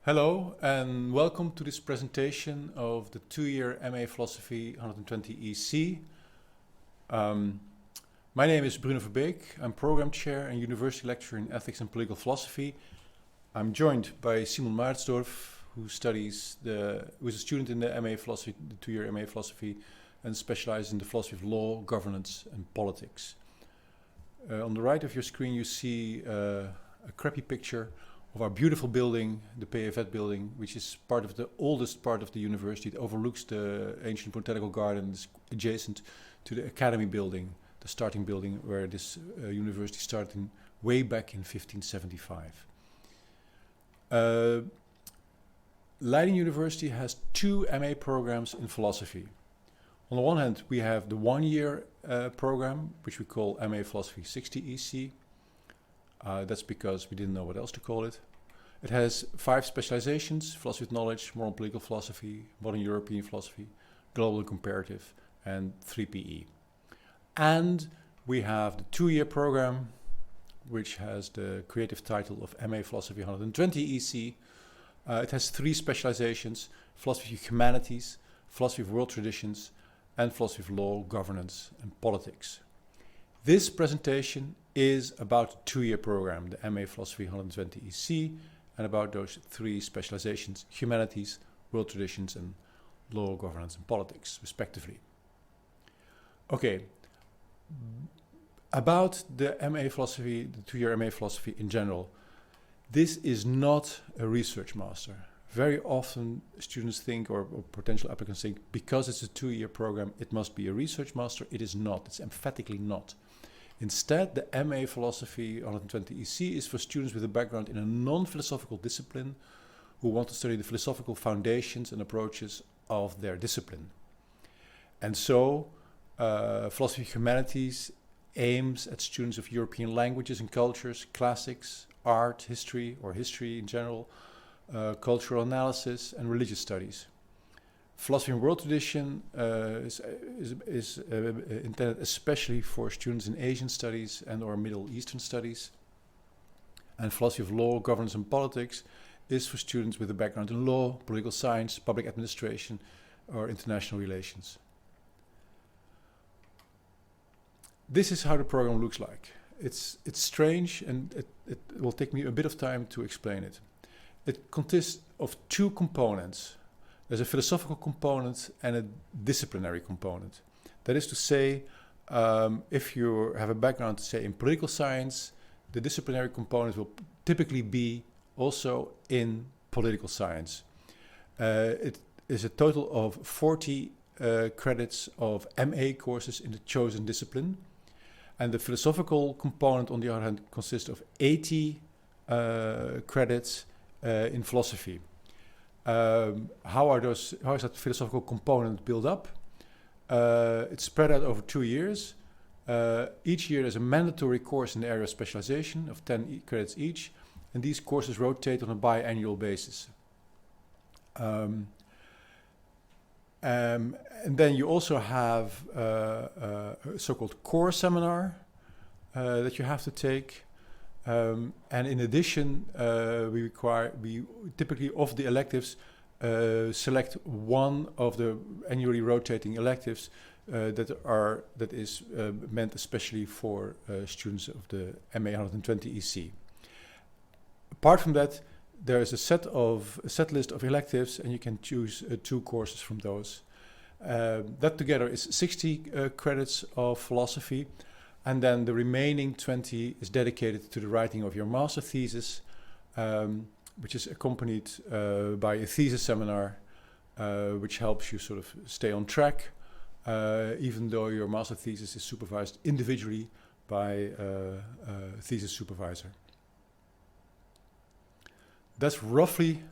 Hello and welcome to this presentation of the two-year MA Philosophy 120 EC. My name is Bruno Verbeek. I'm Program Chair and University Lecturer in Ethics and Political Philosophy. I'm joined by Simon Maartsdorf, who is a student in the MA Philosophy, the two-year MA Philosophy, and specializes in the philosophy of law, governance, and politics. On the right of your screen, you see a crappy picture of our beautiful building, the PFET building, which is part of the oldest part of the university. It overlooks the ancient botanical gardens adjacent to the academy building, the starting building where this university started way back in 1575. Leiden University has two MA programs in philosophy. On the one hand, we have the one-year program, which we call MA Philosophy 60 EC. That's because we didn't know what else to call it. It has 5 specializations: philosophy of knowledge, moral and political philosophy, modern European philosophy, global and comparative, and 3 PE. And we have the 2-year program, which has the creative title of MA Philosophy 120 EC. It has 3 specializations: philosophy of humanities, philosophy of world traditions, and philosophy of law, governance, and politics. This presentation is about the 2-year program, the MA Philosophy 120 EC, and about those 3 specializations: humanities, world traditions, and law, governance, and politics, respectively. Okay, about the MA Philosophy, the 2-year MA Philosophy in general. This is not a research master. Very often students think, or potential applicants think, because it's a 2-year program, it must be a research master. It is not. It's emphatically not. Instead, the MA Philosophy 120 EC is for students with a background in a non-philosophical discipline who want to study the philosophical foundations and approaches of their discipline. And so, philosophy of humanities aims at students of European languages and cultures, classics, art, history, or history in general, cultural analysis, and religious studies. Philosophy and world tradition is intended especially for students in Asian studies and or Middle Eastern studies. And philosophy of law, governance, and politics is for students with a background in law, political science, public administration, or international relations. This is how the program looks like. It's strange, and it will take me a bit of time to explain it. It consists of 2 components. There's a philosophical component and a disciplinary component. That is to say, if you have a background, say, in political science, the disciplinary component will typically be also in political science. It is a total of 40 credits of MA courses in the chosen discipline. And the philosophical component, on the other hand, consists of 80 credits in philosophy. How is that philosophical component built up? It's spread out over 2 years. Each year there's a mandatory course in the area of specialization of 10 credits each, and these courses rotate on a biannual basis. And then you also have a so-called core seminar that you have to take. And in addition, we typically, of the electives, select one of the annually rotating electives that is meant especially for students of the MA 120 EC. Apart from that, there is a set list of electives, and you can choose 2 courses from those. That together is 60 credits of philosophy. And then the remaining 20 is dedicated to the writing of your master thesis, which is accompanied by a thesis seminar, which helps you sort of stay on track, even though your master thesis is supervised individually by a thesis supervisor. That's roughly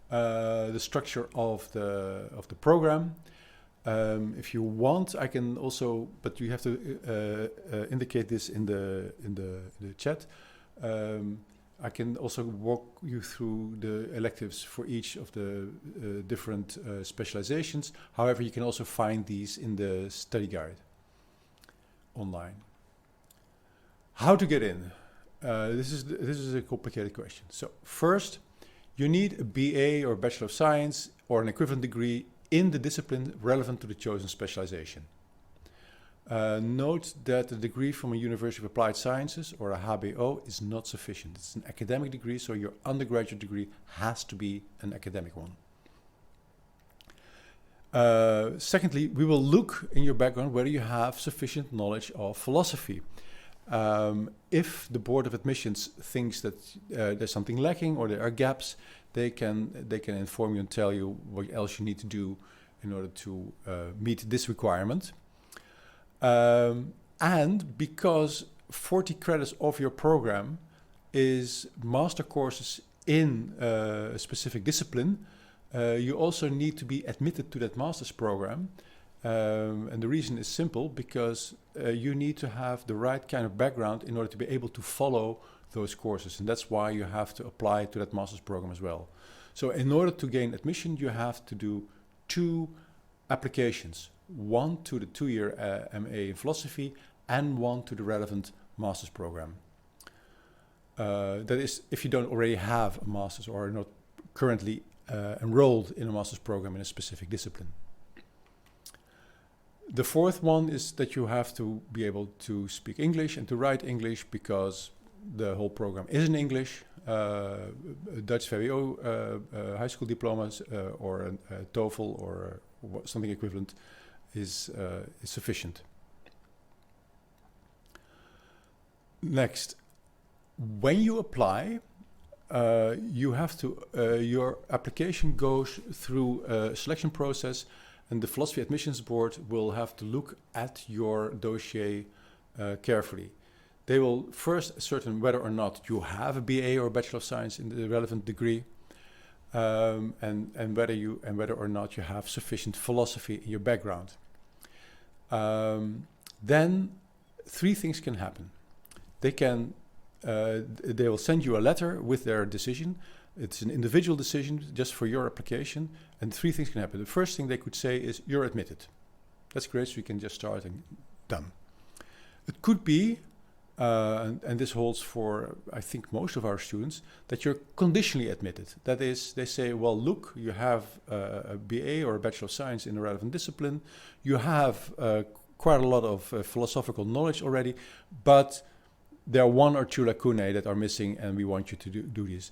the structure of the program. If you want, I can also, but you have to indicate this in the chat. I can also walk you through the electives for each of the different specializations. However, you can also find these in the study guide online. How to get in? This is a complicated question. So first, You need a BA or Bachelor of Science or an equivalent degree in the discipline relevant to the chosen specialization. Note that the degree from a University of Applied Sciences or a HBO is not sufficient. It's an academic degree, so your undergraduate degree has to be an academic one. Secondly, we will look in your background whether you have sufficient knowledge of philosophy. If the Board of Admissions thinks that there's something lacking or there are gaps, they can inform you and tell you what else you need to do in order to meet this requirement. And because 40 credits of your program is master courses in a specific discipline, you also need to be admitted to that master's program. And the reason is simple, because you need to have the right kind of background in order to be able to follow those courses. And that's why you have to apply to that master's program as well. So in order to gain admission, you have to do 2 applications. 1 to the 2-year MA in philosophy and 1 to the relevant master's program. That is, if you don't already have a master's or are not currently enrolled in a master's program in a specific discipline. The 4th one is that you have to be able to speak English and to write English, because the whole program is in English. Dutch VWO high school diplomas or a TOEFL or something equivalent is sufficient. Next, when you apply, you have to, your application goes through a selection process, and the Philosophy Admissions Board will have to look at your dossier carefully. They will first ascertain whether or not you have a BA or a Bachelor of Science in the relevant degree, and whether or not you have sufficient philosophy in your background. Then 3 things can happen. They will send you a letter with their decision. It's an individual decision just for your application, and 3 things can happen. The first thing they could say is, you're admitted. That's great, so you can just start and done. It could be, and this holds for, I think, most of our students, that you're conditionally admitted. That is, they say, well, look, you have a BA or a Bachelor of Science in a relevant discipline. You have quite a lot of philosophical knowledge already, but there are 1 or 2 lacunae that are missing, and we want you to do this.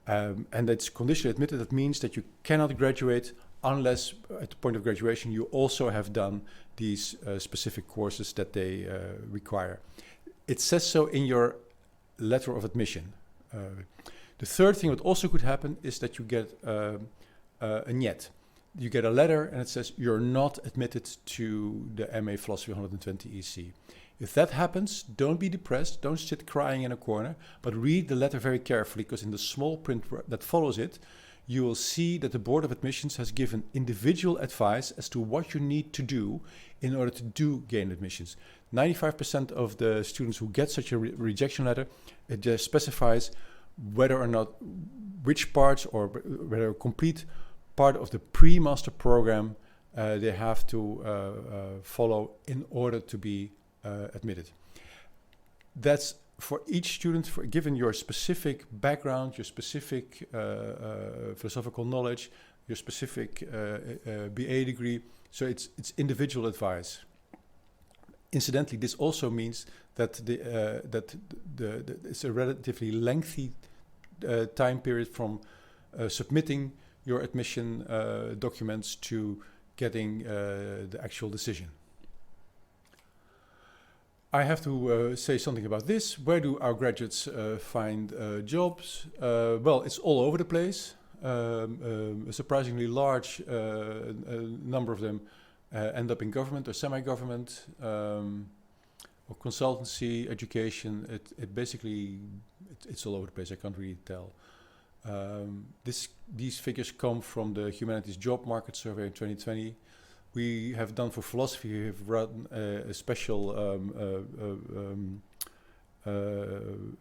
And that's conditionally admitted. That means that you cannot graduate unless at the point of graduation you also have done these specific courses that they require. It says so in your letter of admission. The 3rd thing that also could happen is that you get a niet. You get a letter and it says you're not admitted to the MA Philosophy 120 EC. If that happens, don't be depressed, don't sit crying in a corner, but read the letter very carefully, because in the small print that follows it, you will see that the Board of Admissions has given individual advice as to what you need to do in order to gain admissions. 95% of the students who get such a rejection letter, it just specifies whether or not, which parts or whether a complete part of the pre-master program they have to follow in order to be admitted. That's for each student, given your specific background, your specific philosophical knowledge, your specific BA degree. So it's individual advice. Incidentally, this also means that it's a relatively lengthy time period from submitting your admission documents to getting the actual decision. I have to say something about this. Where do our graduates find jobs? Well, it's all over the place. A surprisingly large number of them end up in government or semi-government, or consultancy, education. It's all over the place. I can't really tell. These figures come from the Humanities Job Market Survey in 2020. We have done for philosophy, we have run a special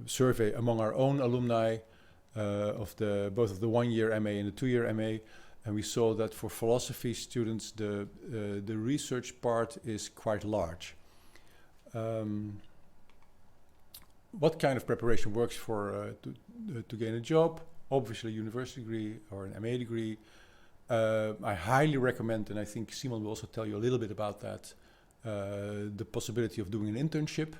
survey among our own alumni of both of the 1-year MA and the 2-year MA, and we saw that for philosophy students the research part is quite large. What kind of preparation works to gain a job? obviously a university degree or an MA degree. I highly recommend, and I think Simon will also tell you a little bit about that, the possibility of doing an internship.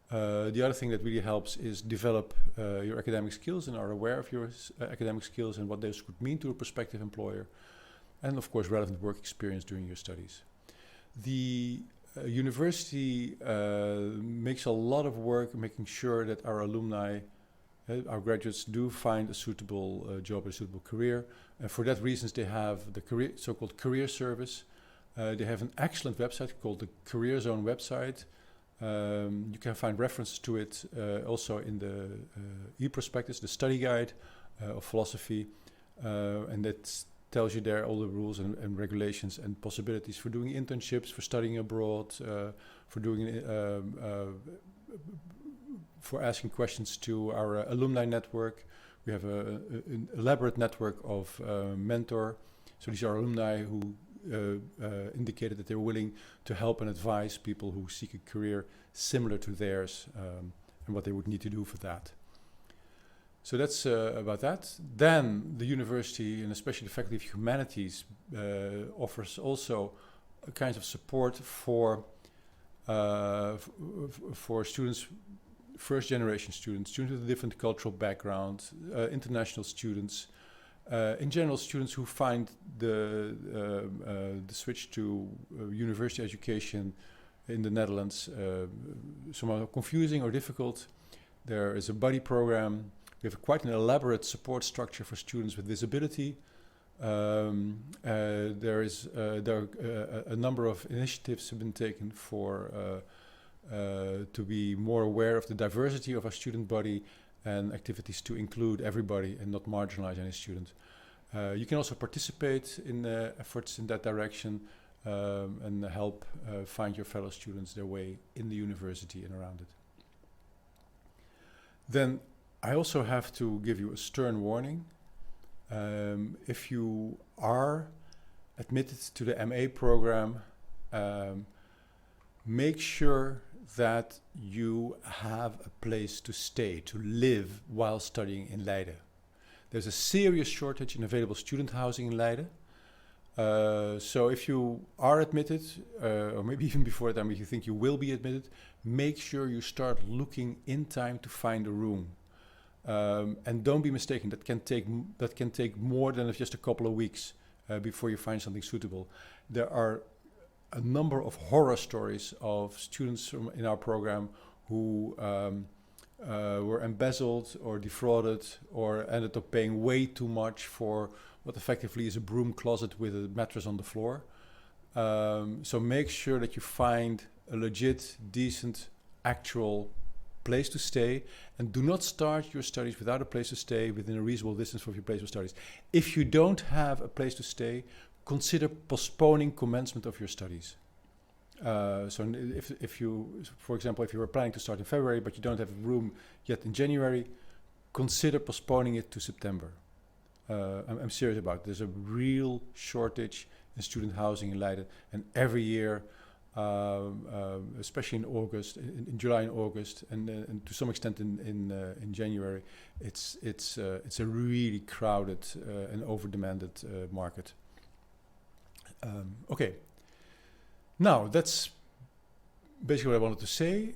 The other thing that really helps is develop your academic skills and are aware of your academic skills and what those could mean to a prospective employer. And of course, relevant work experience during your studies. The university makes a lot of work making sure that our alumni, our graduates, do find a suitable job, a suitable career. And for that reasons, they have the so-called career service. They have an excellent website called the Career Zone website. You can find references to it also in the e-prospectus, the study guide of philosophy, and that tells you there all the rules and regulations and possibilities for doing internships, for studying abroad, for doing for asking questions to our alumni network. We have an elaborate network of mentor. So these are alumni who indicated that they're willing to help and advise people who seek a career similar to theirs and what they would need to do for that. So that's about that. Then the university, and especially the Faculty of Humanities, offers also a kind of support for students, first generation students with a different cultural background, international students, in general students who find the switch to university education in the Netherlands somewhat confusing or difficult. There is a buddy program. We have quite an elaborate support structure for students with disability. There are a number of initiatives have been taken for to be more aware of the diversity of our student body and activities to include everybody and not marginalize any student. You can also participate in efforts in that direction and help find your fellow students their way in the university and around it. Then I also have to give you a stern warning. If you are admitted to the MA program, make sure that you have a place to stay, to live while studying in Leiden. There's a serious shortage in available student housing in Leiden. So if you are admitted, or maybe even before that, if you think you will be admitted, make sure you start looking in time to find a room. And don't be mistaken, that can take more than just a couple of weeks before you find something suitable. There are a number of horror stories of students in our program who were embezzled or defrauded or ended up paying way too much for what effectively is a broom closet with a mattress on the floor. So make sure that you find a legit, decent, actual place to stay, and do not start your studies without a place to stay within a reasonable distance from your place of studies. If you don't have a place to stay, consider postponing commencement of your studies. So if you, for example, if you were planning to start in February but you don't have a room yet in January, consider postponing it to September. I'm serious about it. There's a real shortage in student housing in Leiden, and every year, especially in August, in July and August, and to some extent in January, it's a really crowded and over-demanded market. Okay. Now, that's basically what I wanted to say.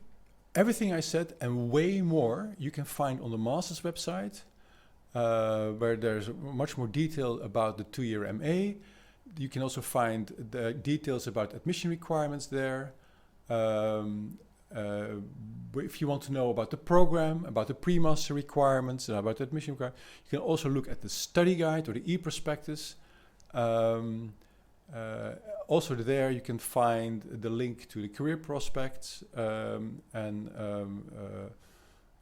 Everything I said and way more you can find on the master's website, where there's much more detail about the 2-year MA. You can also find the details about admission requirements there. If you want to know about the program, about the pre-master requirements, and about the admission requirements, you can also look at the study guide or the e-prospectus. Also there you can find the link to the career prospects and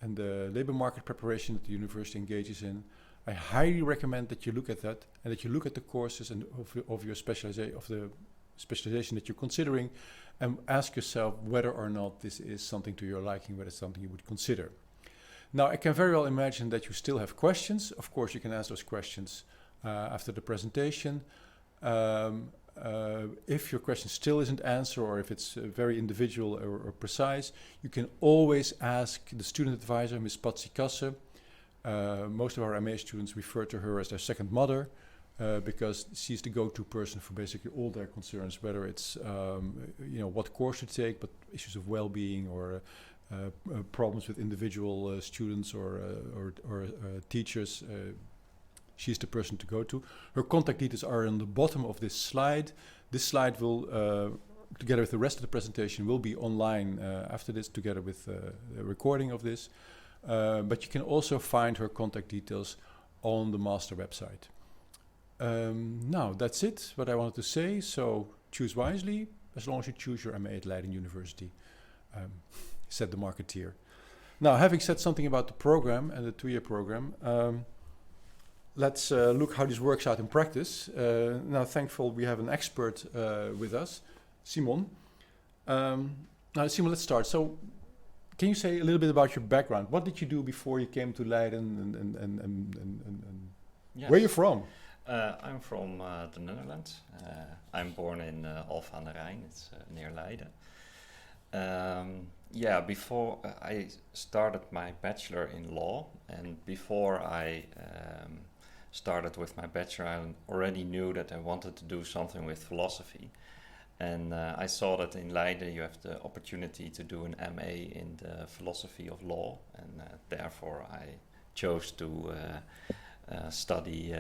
the labor market preparation that the university engages in. I highly recommend that you look at that and that you look at the courses and of your specialization that you're considering, and ask yourself whether or not this is something to your liking, whether it's something you would consider. Now, I can very well imagine that you still have questions. Of course, you can ask those questions after the presentation. If your question still isn't answered, or if it's very individual or precise, you can always ask the student advisor, Ms. Patsy Kasse. Most of our MA students refer to her as their second mother because she's the go-to person for basically all their concerns, whether it's what course to take, but issues of well-being or problems with individual students or teachers. She's the person to go to. Her contact details are on the bottom of this slide. This slide will, together with the rest of the presentation, will be online after this, together with the recording of this. But you can also find her contact details on the master website. Now, that's it, what I wanted to say. So choose wisely, as long as you choose your MA at Leiden University, said the marketeer. Now, having said something about the program and the 2-year program, let's look how this works out in practice. Now, thankful we have an expert with us, Simon. Now, Simon, let's start. So, can you say a little bit about your background? What did you do before you came to Leiden, and Yes. where are you from? I'm from the Netherlands. I'm born in Alphen aan den Rijn. It's near Leiden. Before I started my bachelor in law, and before I started with my bachelor, I already knew that I wanted to do something with philosophy. And I saw that in Leiden you have the opportunity to do an MA in the philosophy of law, and therefore I chose to study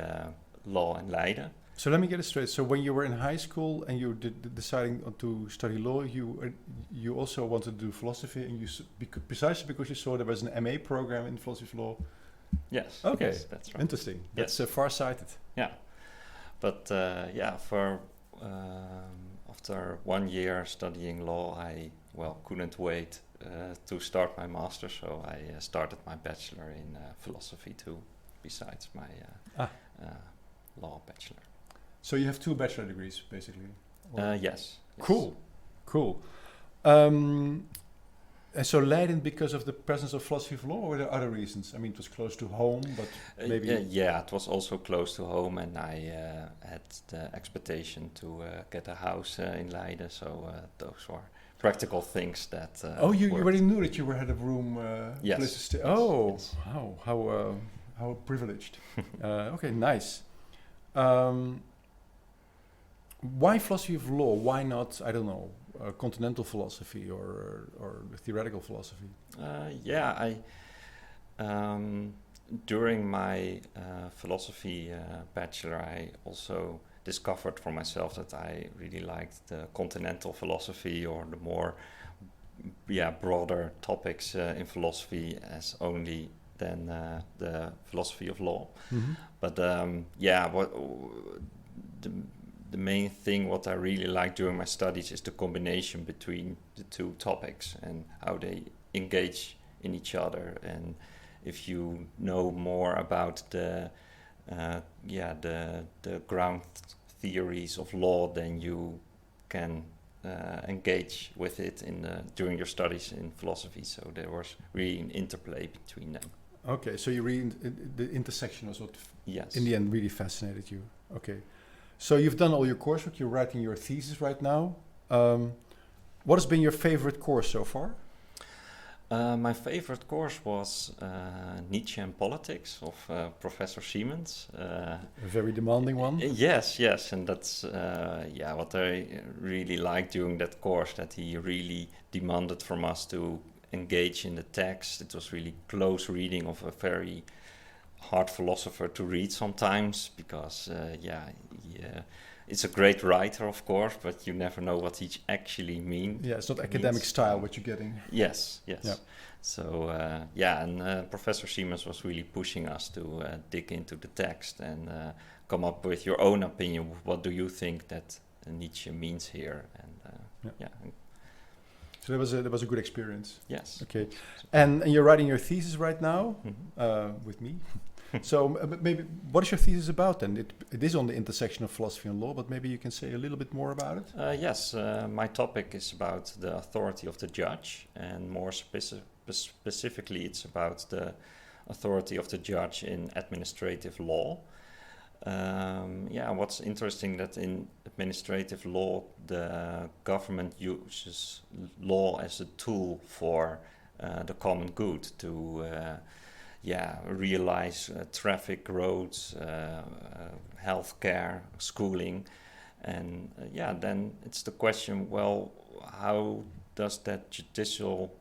law in Leiden. So let me get it straight. So when you were in high school and you deciding to study law, you also wanted to do philosophy, and precisely because you saw there was an MA program in philosophy of law. Yes. Okay, yes, that's right. Interesting. Yes. That's far-sighted. Yeah, but for after 1 year studying law, I couldn't wait to start my master, so I started my bachelor in philosophy too, besides my law bachelor. So you have 2 bachelor degrees, basically. Yes. Cool. And so Leiden because of the presence of philosophy of law, or were there other reasons? I mean, it was close to home, but maybe... it was also close to home, and I had the expectation to get a house in Leiden, so those were practical things that you already knew that you had a room yes. place to stay. Yes. How privileged. Okay, nice. Why philosophy of law? Why not, I don't know, continental philosophy or theoretical philosophy? During my philosophy bachelor, I also discovered for myself that I really liked the continental philosophy, or the more broader topics in philosophy as only than the philosophy of law. Mm-hmm. But the main thing what I really like during my studies is the combination between the 2 topics and how they engage in each other. And if you know more about the ground theories of law, then you can engage with it during your studies in philosophy. So there was really an interplay between them. Okay, so you read the intersection was what yes. in the end really fascinated you. Okay. So you've done all your coursework, you're writing your thesis right now. What has been your favorite course so far? My favorite course was Nietzsche and Politics of Professor Siemens. A very demanding one. Yes, and that's what I really liked during that course, that he really demanded from us to engage in the text. It was really close reading of a very hard philosopher to read sometimes, because it's a great writer, of course, but you never know what he actually means. Yeah, it's not academic style what you're getting. Yes. Yeah. So and Professor Siemens was really pushing us to dig into the text and come up with your own opinion. What do you think that Nietzsche means here? And So that was a good experience. Yes. Okay, and you're writing your thesis right now with me. So maybe what is your thesis about then? It is on the intersection of philosophy and law, but maybe you can say a little bit more about it. Yes, my topic is about the authority of the judge, and more specifically, it's about the authority of the judge in administrative law. What's interesting that in administrative law, the government uses law as a tool for the common good to realize traffic, roads, healthcare, schooling, and then it's the question: well, how does that judicial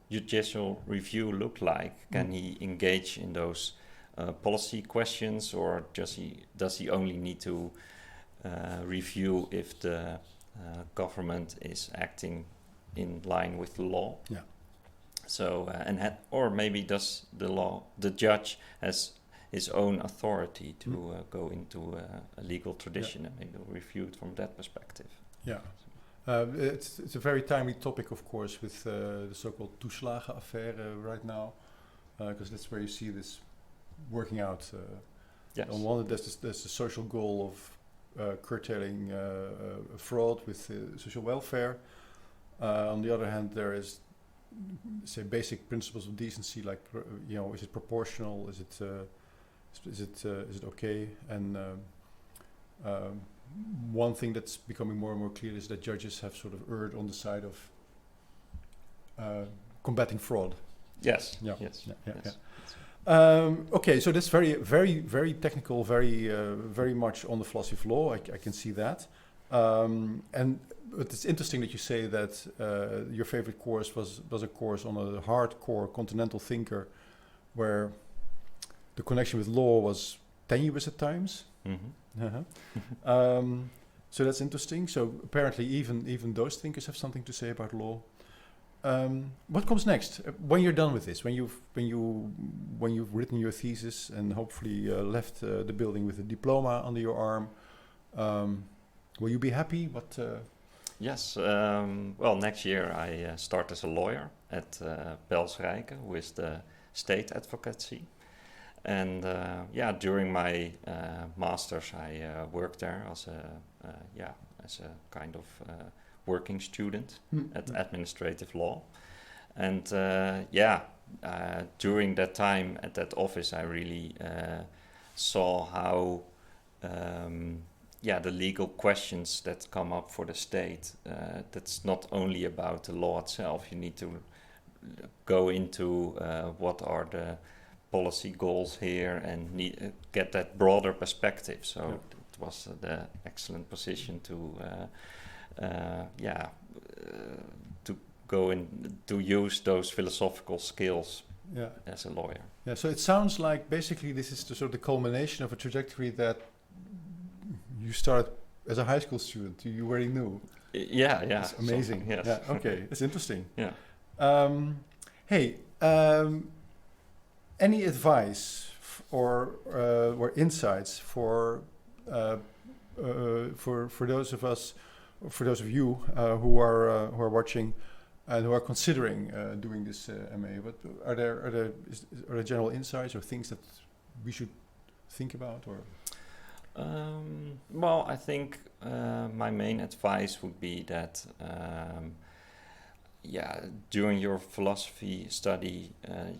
review look like? Can he engage in those policy questions, or does he only need to review if the government is acting in line with the law? Yeah. So or maybe does the judge has his own authority to go into a legal tradition and maybe review it from that perspective. Yeah. It's a very timely topic, of course, with the so-called toeslagenaffaire right now, because that's where you see this working out. Yes. On one hand, there's the social goal of curtailing fraud with social welfare. On the other hand, there is, say, basic principles of decency, like is it proportional? Is it okay? And one thing that's becoming more and more clear is that judges have sort of erred on the side of combating fraud. Yes. Yeah. Yes. Yeah. Okay, so that's very, very, very technical, very much on the philosophy of law. I can see that. But it's interesting that you say that your favorite course was a course on a hardcore continental thinker, where the connection with law was tenuous at times. Mm-hmm. So that's interesting. So apparently, even those thinkers have something to say about law. What comes next when you're done with this? When you've written your thesis and hopefully left the building with a diploma under your arm, will you be happy? What? Yes. Well, next year I start as a lawyer at Belsrijke, who is the state advocacy. And during my masters, I worked there as a kind of working student at administrative law. And during that time at that office, I really saw how the legal questions that come up for the state, that's not only about the law itself. You need to go into what are the policy goals here and get that broader perspective. So it was the excellent position to go in to use those philosophical skills as a lawyer. Yeah. So it sounds like basically this is the sort of the culmination of a trajectory that you started as a high school student. You already knew. Yeah. It's amazing. Yes. Yeah. Okay. It's interesting. Yeah. Any advice or insights for those of us, for those of you who are watching and who are considering doing this MA? But are there general insights or things that we should think about? Or well, I think my main advice would be that during your philosophy study,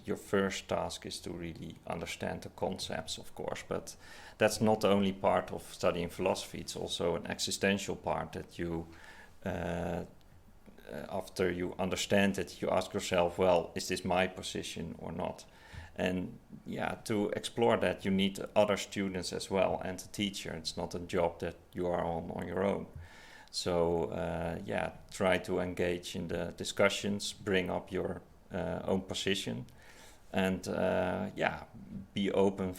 your first task is to really understand the concepts, of course, but that's not the only part of studying philosophy. It's also an existential part that you, after you understand it, you ask yourself, well, is this my position or not? And to explore that, you need other students as well and a teacher. It's not a job that you are on your own. So try to engage in the discussions, bring up your own position, and be open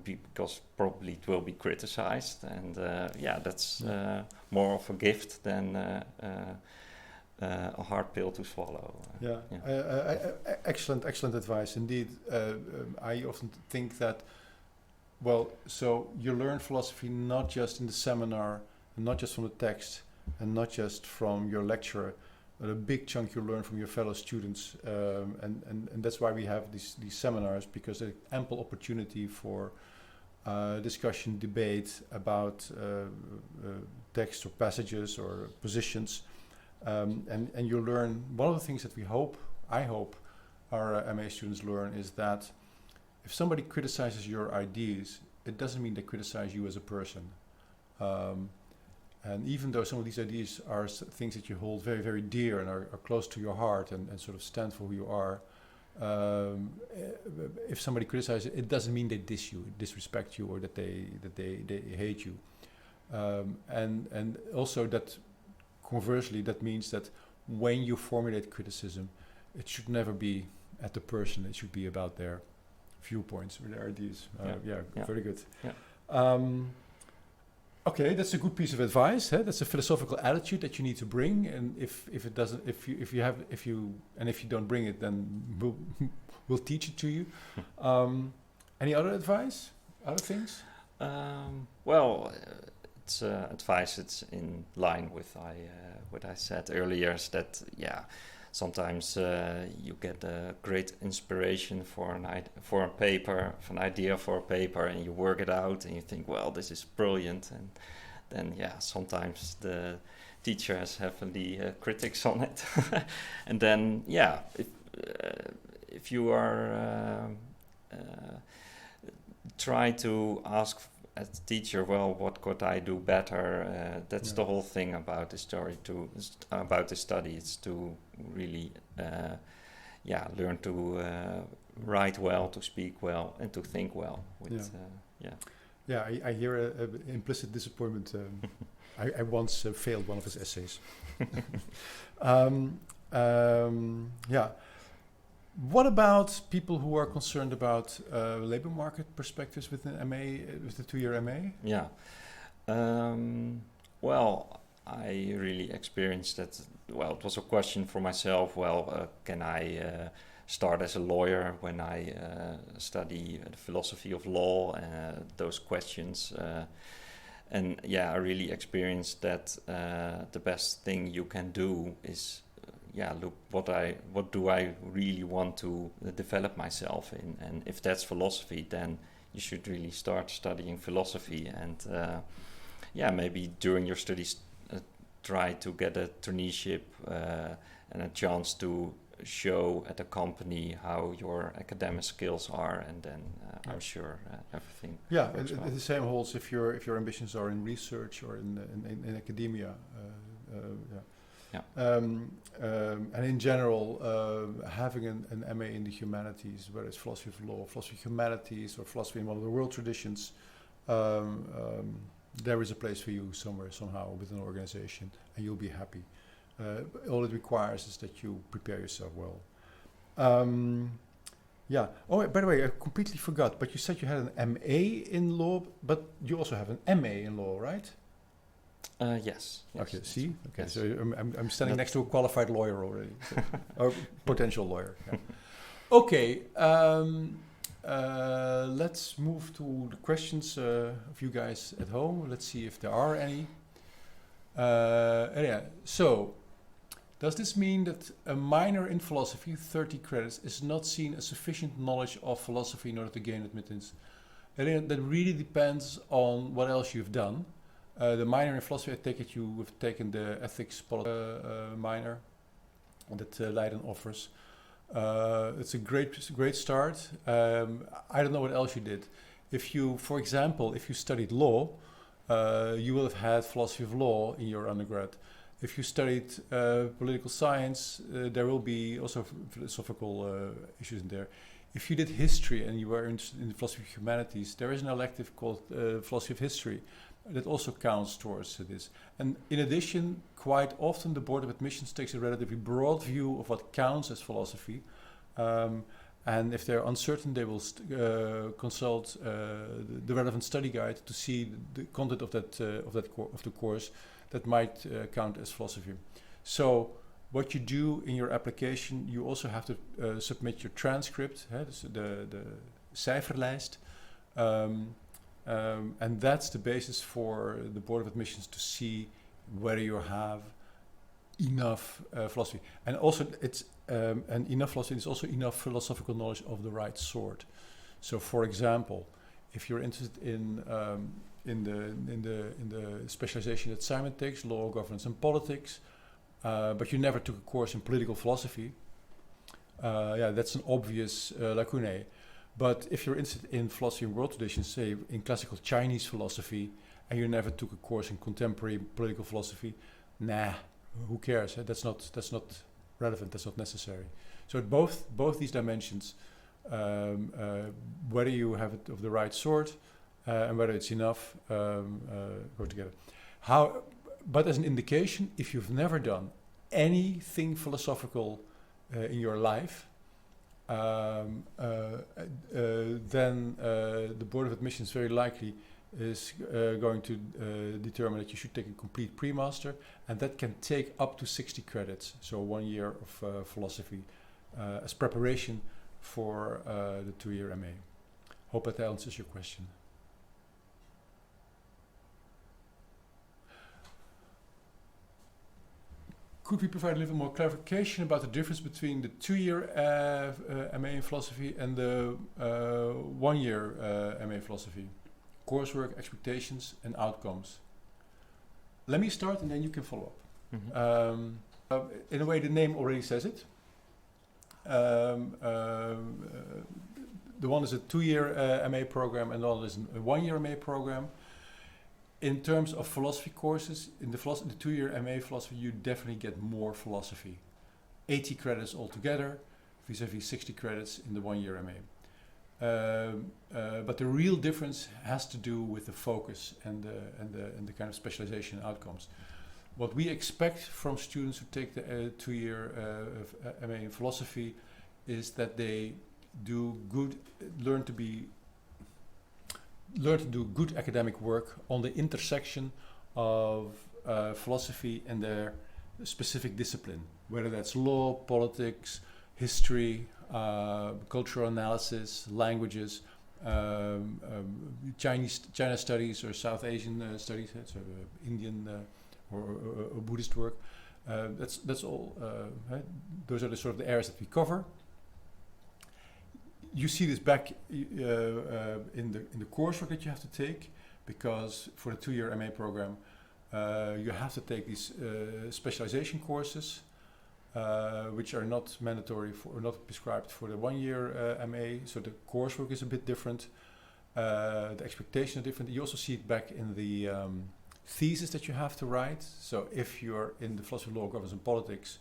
because probably it will be criticized, and that's more of a gift than a hard pill to swallow. Excellent advice indeed. I often think that, so you learn philosophy not just in the seminar, not just from the text, and not just from your lecturer, but a big chunk you learn from your fellow students, and that's why we have these seminars, because there's ample opportunity for discussion, debate about text or passages or positions, and you learn. One of the things that I hope our MA students learn is that if somebody criticizes your ideas, it doesn't mean they criticize you as a person. And even though some of these ideas are things that you hold very, very dear and are close to your heart and sort of stand for who you are, if somebody criticizes it, it doesn't mean they diss you, disrespect you, or that they hate you. And also that conversely, that means that when you formulate criticism, it should never be at the person. It should be about their viewpoints or their ideas. Very good. Yeah. Okay, that's a good piece of advice. That's a philosophical attitude that you need to bring. And if you don't bring it, then we'll teach it to you. Any other advice? Other things? It's advice. It's in line with what I said earlier. Is that sometimes you get a great inspiration for an idea for a paper, and you work it out, and you think, well, this is brilliant, and then sometimes the teacher has heavily critics on it, and then if you are try to ask as a teacher, well, what could I do better? That's the whole thing about the story. About the study, it's to really, learn to write well, to speak well, and to think well. I hear an implicit disappointment. I once failed one of his essays. What about people who are concerned about labor market perspectives with an MA, with the 2-year MA? I really experienced that. Well, it was a question for myself. Can I start as a lawyer when I study the philosophy of law? Those questions. I really experienced that the best thing you can do is look, what do I really want to develop myself in? And if that's philosophy, then you should really start studying philosophy. And maybe during your studies, try to get a traineeship and a chance to show at a company how your academic skills are, and then I'm sure everything. The same holds if your ambitions are in research or in academia. And in general, having an MA in the humanities, whether it's philosophy of law, philosophy of humanities, or philosophy in one of the world traditions, there is a place for you somewhere, somehow, with an organization, and you'll be happy. All it requires is that you prepare yourself well. Oh, by the way, I completely forgot, but you said you had an MA in law, but you also have an MA in law, right? Yes. Okay. See. Okay. Yes. So I'm standing next to a qualified lawyer already, or potential lawyer. Yeah. Okay. Let's move to the questions of you guys at home. Let's see if there are any. So, does this mean that a minor in philosophy, 30 credits, is not seen as sufficient knowledge of philosophy in order to gain admittance? That really depends on what else you've done. The minor in philosophy, I take it you have taken the ethics minor that Leiden offers. It's a great start. I don't know what else you did. If you, for example, if you studied law, you will have had philosophy of law in your undergrad. If you studied political science, there will be also philosophical issues in there. If you did history and you were interested in the philosophy of humanities, there is an elective called philosophy of history that also counts towards this. And in addition, quite often the Board of Admissions takes a relatively broad view of what counts as philosophy. And if they're uncertain, they will consult the relevant study guide to see the content of the course that might count as philosophy. So what you do in your application, you also have to submit your transcript, the cijferlijst. And that's the basis for the Board of Admissions to see whether you have enough philosophy. And also, it's and enough philosophy is also enough philosophical knowledge of the right sort. So, for example, if you're interested in the specialization that Simon takes, law, governance, and politics, but you never took a course in political philosophy, that's an obvious lacunae. But if you're interested in philosophy and world traditions, say in classical Chinese philosophy, and you never took a course in contemporary political philosophy, who cares? That's not relevant. That's not necessary. So both these dimensions, whether you have it of the right sort and whether it's enough, go together. But as an indication, if you've never done anything philosophical in your life, then the Board of Admissions very likely is going to determine that you should take a complete pre-master, and that can take up to 60 credits, so 1 year of philosophy as preparation for the 2-year MA. Hope that answers your question. Could we provide a little more clarification about the difference between the 2-year MA in philosophy and the 1-year MA philosophy? Coursework, expectations, and outcomes. Let me start and then you can follow up. Mm-hmm. In a way, the name already says it. The one is a 2-year MA program and the other is a 1-year MA program. In terms of philosophy courses, in the 2-year MA philosophy, you definitely get more philosophy. 80 credits altogether, vis-a-vis 60 credits in the 1-year MA. But the real difference has to do with the focus and the kind of specialization and outcomes. What we expect from students who take the 2-year MA in philosophy is that they learn to do good academic work on the intersection of philosophy and their specific discipline, whether that's law, politics, history, cultural analysis, languages, China studies or South Asian studies, so Indian or Buddhist work. That's all. Right? Those are the sort of the areas that we cover. You see this back in the coursework that you have to take, because for the 2-year MA program, you have to take these specialization courses, which are not mandatory or not prescribed for the 1-year MA. So the coursework is a bit different. The expectations are different. You also see it back in the thesis that you have to write. So if you're in the philosophy of law, governance, and politics,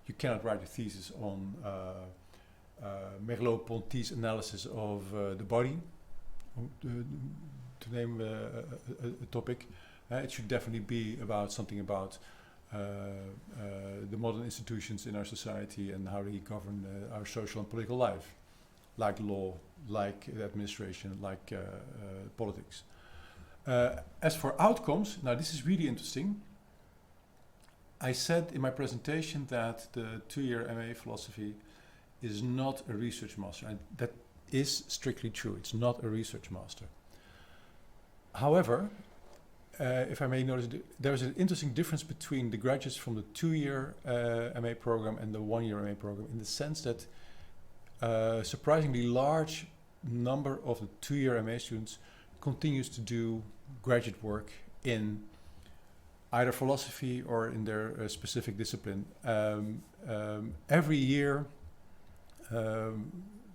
you cannot write a thesis on Merleau-Ponty's analysis of the body, to name a topic. It should definitely be about something about the modern institutions in our society and how they govern our social and political life, like law, like administration, like politics. As for outcomes, now this is really interesting. I said in my presentation that the 2-year MA philosophy is not a research master, and that is strictly true. It's not a research master. However, if I may notice, there's an interesting difference between the graduates from the 2-year MA program and the 1-year MA program, in the sense that a surprisingly large number of the 2-year MA students continues to do graduate work in either philosophy or in their specific discipline. Every year,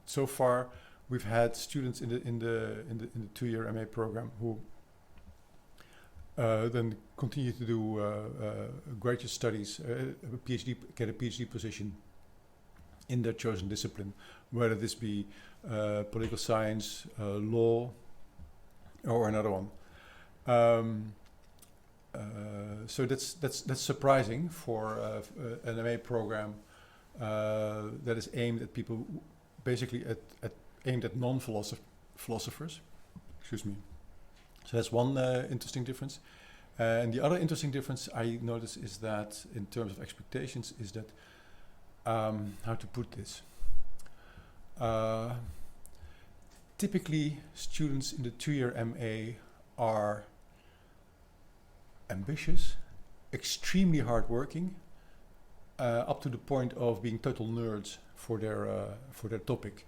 so far, we've had students in the 2-year MA program who then continue to do graduate studies, get a PhD position in their chosen discipline, whether this be political science, law, or another one. So that's surprising for an MA program that is aimed at people, basically aimed at non-philosophers. Excuse me. So that's one interesting difference. And the other interesting difference I notice is that, in terms of expectations, is that, how to put this? Typically, students in the 2-year MA are ambitious, extremely hardworking, up to the point of being total nerds for their topic.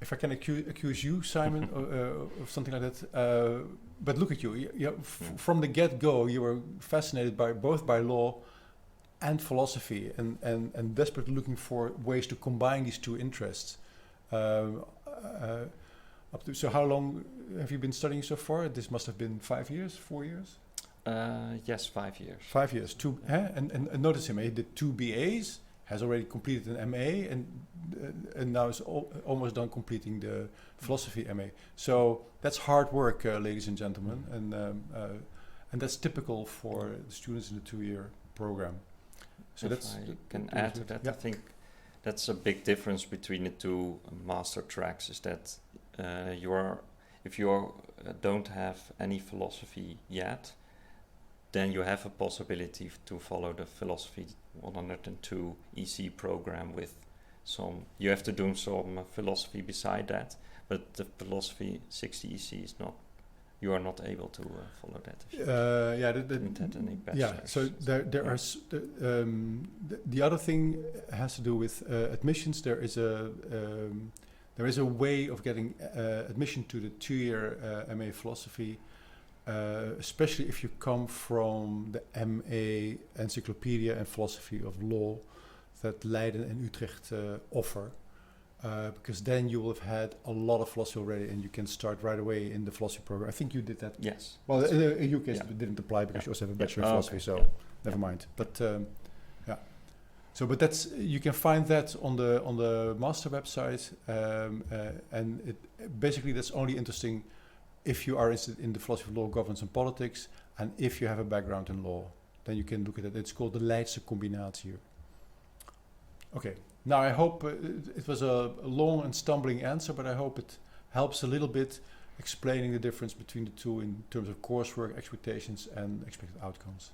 If I can accuse you, Simon, of something like that, but look at you. From the get-go, you were fascinated both by law and philosophy, and desperately looking for ways to combine these two interests. So how long have you been studying so far? This must have been 5 years, 4 years? Yes, 5 years. 5 years. And notice him, he did 2 BAs, has already completed an MA and now is almost done completing the philosophy MA. So that's hard work, ladies and gentlemen, and that's typical for the students in the 2-year program. So if that's I can add to that, I think that's a big difference between the two master tracks. Is that if you don't have any philosophy yet, then you have a possibility to follow the philosophy 102 EC program with some. You have to do some philosophy beside that, but the philosophy 60 EC is not. You are not able to follow that. So there are the other thing has to do with admissions. There is a way of getting admission to the 2-year MA philosophy, especially if you come from the MA Encyclopedia and Philosophy of Law that Leiden and Utrecht offer. Because then you will have had a lot of philosophy already, and you can start right away in the philosophy program. I think you did that. Yes. Well, in your case, it didn't apply because you also have a bachelor in philosophy, so never mind. But So, but that's you can find that on the master website, and basically that's only interesting if you are interested in the philosophy of law, governance, and politics, and if you have a background in law, then you can look at it. It's called the Leidse Combinatie. Okay. Now, I hope it was a long and stumbling answer, but I hope it helps a little bit explaining the difference between the two in terms of coursework, expectations, and expected outcomes.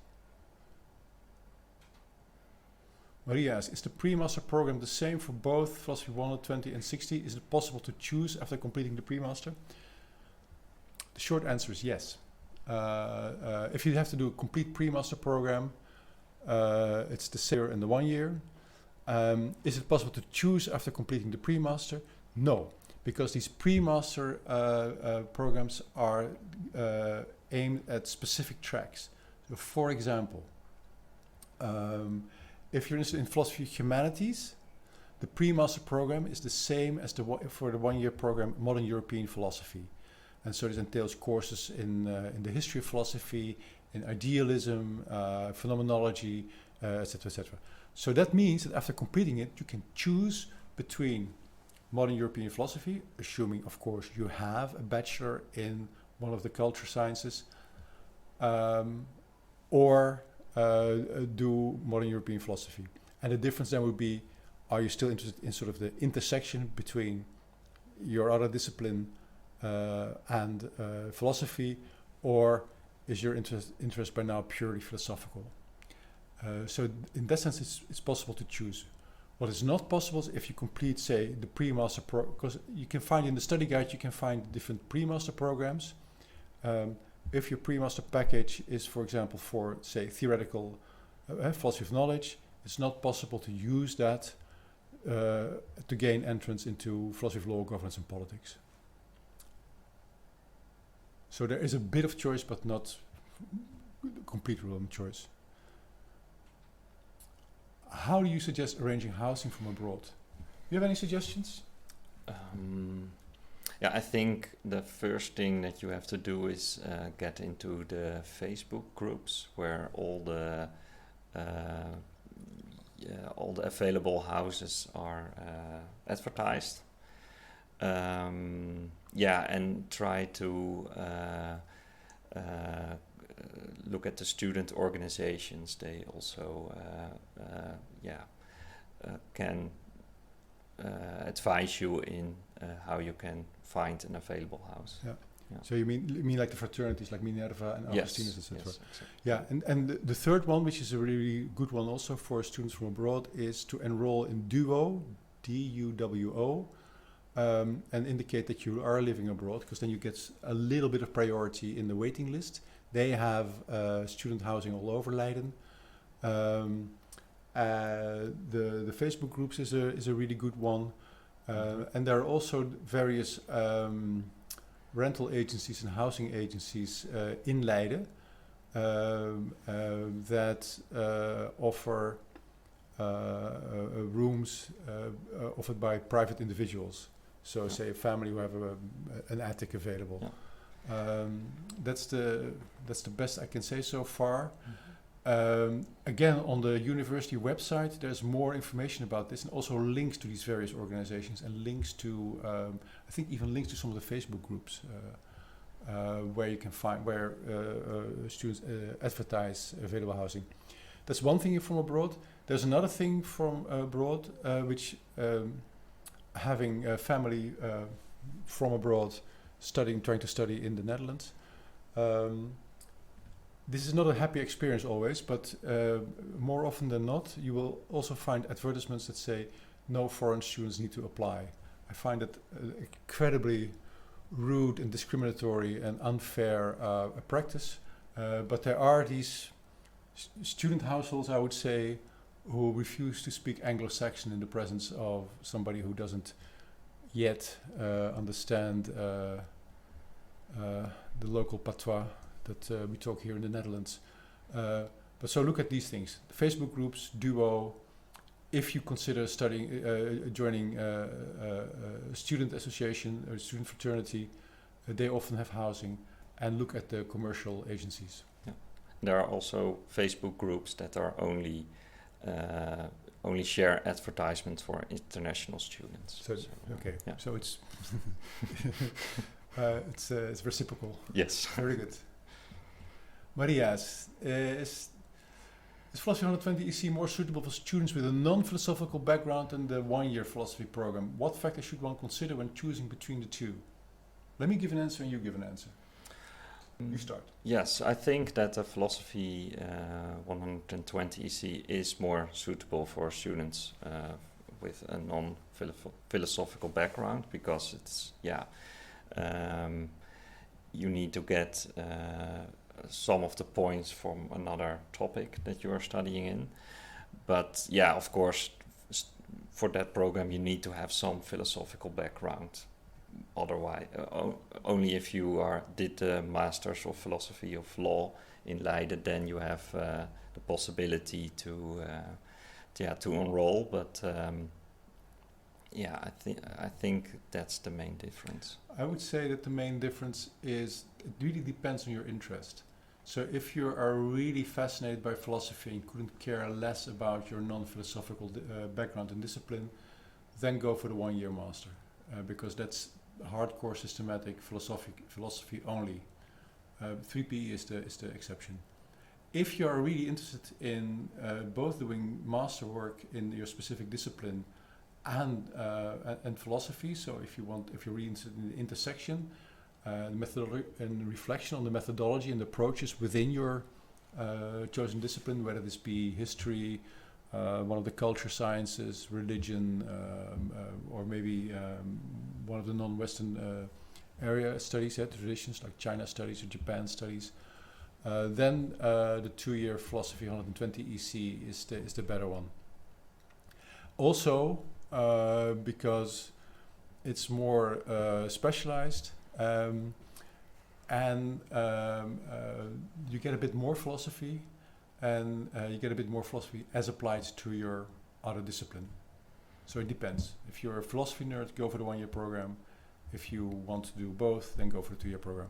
Maria asks, is the pre-master program the same for both Philosophy 120 and 60? Is it possible to choose after completing the pre-master? The short answer is yes. If you have to do a complete pre-master program, it's the same in the 1 year. Is it possible to choose after completing the pre-master? No, because these pre-master programs are aimed at specific tracks. So for example, if you're interested in philosophy of humanities, the pre-master program is the same as for the 1 year program, Modern European Philosophy. And so it entails courses in the history of philosophy, in idealism, phenomenology, etc., etc. So that means that after completing it, you can choose between modern European philosophy, assuming, of course, you have a bachelor in one of the culture sciences, or do modern European philosophy. And the difference then would be, are you still interested in sort of the intersection between your other discipline and philosophy, or is your interest by now purely philosophical? So in that sense, it's possible to choose. What is not possible is if you complete, say, the pre-master because you can find in the study guide, you can find different pre-master programs. If your pre-master package is, for example, for, say, theoretical philosophy of knowledge, it's not possible to use that to gain entrance into philosophy of law, governance, and politics. So there is a bit of choice, but not complete rule of choice. How do you suggest arranging housing from abroad? Do you have any suggestions? Yeah, I think the first thing that you have to do is get into the Facebook groups where all the available houses are advertised. And try to look at the student organizations. They also can advise you in how you can find an available house. Yeah. So you mean like the fraternities like Minerva and Augustinus, etc. Yes, exactly. Yeah, and the third one, which is a really good one also for students from abroad, is to enroll in DUWO, D-U-W-O, and indicate that you are living abroad, because then you get a little bit of priority in the waiting list. They have student housing all over Leiden. The Facebook groups is a really good one, and there are also various rental agencies and housing agencies in Leiden that offer rooms offered by private individuals. So, say a family who have an attic available. Yeah. That's the best I can say so far. Again, on the university website, there's more information about this, and also links to these various organizations, and links to, I think, even links to some of the Facebook groups where you can find where students advertise available housing. That's one thing from abroad. There's another thing from abroad, which having a family from abroad, trying to study in the Netherlands. This is not a happy experience always, but more often than not, you will also find advertisements that say no foreign students need to apply. I find it incredibly rude and discriminatory and unfair practice, but there are these student households, I would say, who refuse to speak Anglo-Saxon in the presence of somebody who doesn't yet understand the local patois that we talk here in the Netherlands. But so look at these things. Facebook groups, Duo. If you consider studying, joining a student association or student fraternity, they often have housing. And look at the commercial agencies. Yeah. There are also Facebook groups that are only share advertisements for international students. So okay, yeah. So it's it's reciprocal. Yes. Very good. Maria's, is Philosophy 120 EC more suitable for students with a non-philosophical background than the one-year philosophy program? What factors should one consider when choosing between the two? Let me give an answer and you give an answer. You start. Yes, I think that the Philosophy 120 EC is more suitable for students with a non-philosophical background, because it's, you need to get some of the points from another topic that you are studying in. But yeah, of course, for that program you need to have some philosophical background. Otherwise, only if you did the Masters of Philosophy of Law in Leiden, then you have the possibility to enroll. But I think that's the main difference. I would say that the main difference is it really depends on your interest. So if you are really fascinated by philosophy and couldn't care less about your non-philosophical background and discipline, then go for the one-year master, because that's hardcore systematic philosophy only. 3PE is the exception. If you are really interested in both doing master work in your specific discipline and philosophy, so if you're really interested in the intersection, methodology and reflection on the methodology and approaches within your chosen discipline, whether this be history, one of the culture sciences, religion, or maybe one of the non-Western area studies, traditions like China studies or Japan studies, then the 2-year Philosophy 120 EC is the better one. Also, because it's more specialized, and you get a bit more philosophy, and you get a bit more philosophy as applied to your other discipline. So it depends. If you're a philosophy nerd, go for the 1-year program. If you want to do both, then go for the 2-year program.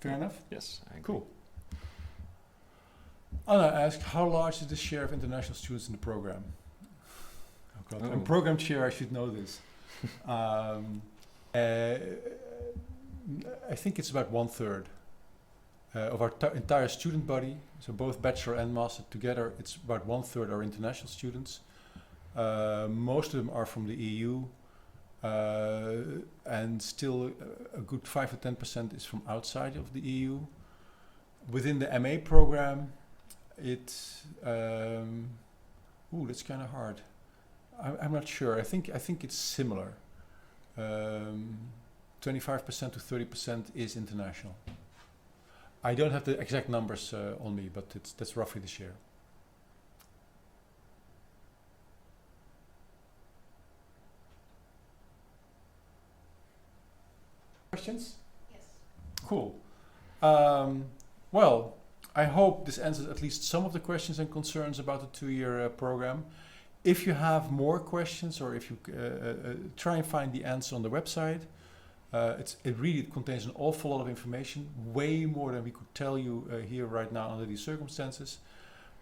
Fair enough? Yes, I agree. Cool. Anna asked, how large is the share of international students in the program? Oh God, I'm program chair, I should know this. I think it's about 1/3 of our entire student body. So both bachelor and master together, it's about 1/3 are international students. Most of them are from the EU, and still a good 5 to 10% is from outside of the EU. Within the MA program, it's that's kind of hard. I'm not sure. I think it's similar. 25% to 30% is international. I don't have the exact numbers on me, but that's roughly the share. Questions? Yes. Cool. Well, I hope this answers at least some of the questions and concerns about the 2-year program. If you have more questions, or if you try and find the answer on the website, It really contains an awful lot of information, way more than we could tell you here right now under these circumstances.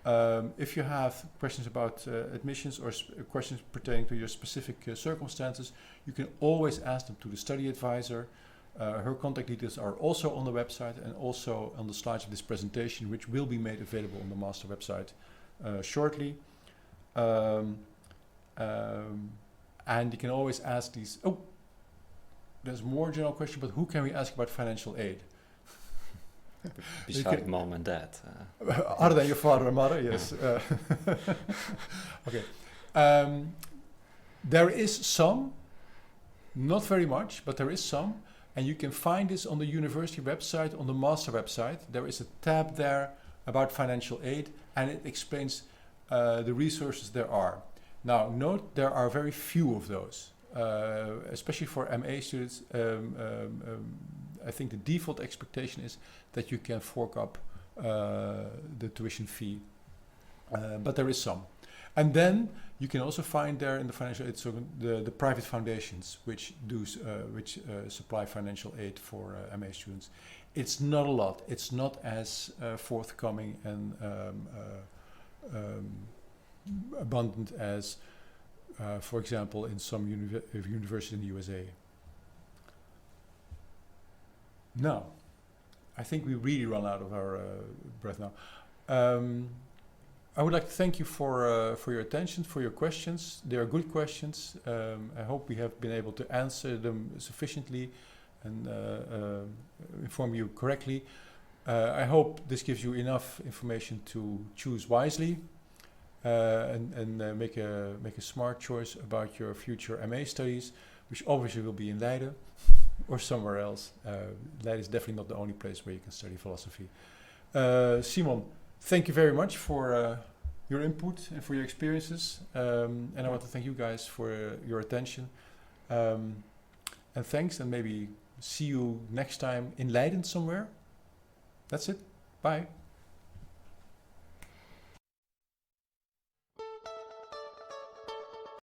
If you have questions about admissions or questions pertaining to your specific circumstances, you can always ask them to the study advisor. Her contact details are also on the website and also on the slides of this presentation, which will be made available on the master website shortly. And you can always ask these. Oh, there's more general question, but who can we ask about financial aid? Besides mom and dad. Other than your father and mother, yes. Okay. There is some, not very much, but there is some. And you can find this on the university website, on the master website. There is a tab there about financial aid, and it explains the resources there are. Now, note there are very few of those, especially for MA students. I think the default expectation is that you can fork up the tuition fee, but there is some. And then you can also find there in the financial aid the private foundations which supply financial aid for MA students. It's not a lot. It's not as forthcoming and abundant as, for example, in some universities in the USA. Now, I think we really run out of our breath now. I would like to thank you for your attention, for your questions. They are good questions. I hope we have been able to answer them sufficiently and inform you correctly. I hope this gives you enough information to choose wisely and make a smart choice about your future MA studies, which obviously will be in Leiden or somewhere else. Leiden is definitely not the only place where you can study philosophy. Simon, thank you very much for your input and for your experiences. And I want to thank you guys for your attention. And thanks, and maybe see you next time in Leiden somewhere. That's it. Bye.